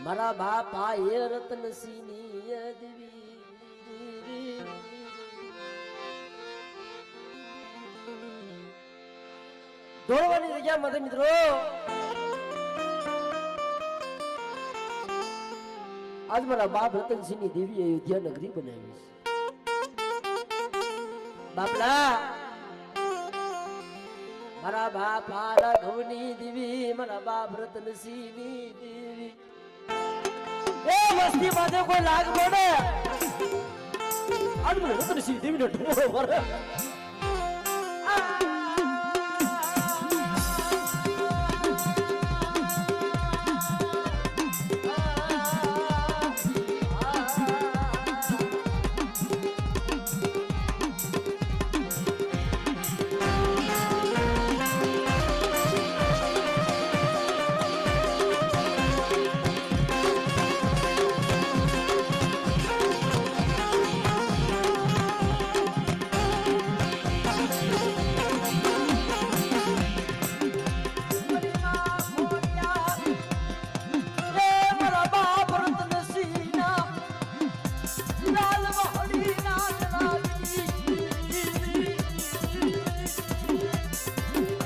મારા બાપા એ રતનસિંહની દેવી દોડવાની જગ્યા માટે મિત્રો આજ મારા બાપ રતનસિંહની દેવી અયોધ્યા નગરી બનાવી છે. બાપલા મારા બાપ રાઘવની દેવી મારા બાપ રતનસિંહની દેવી એ મસ્તી માથે કોઈ લાગ પડે આજ મને રતનસિંહ દેવીનો ઢોળો ભરે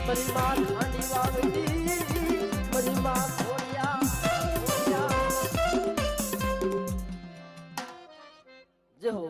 મારી માં ખાંડી વાવડી મારી માં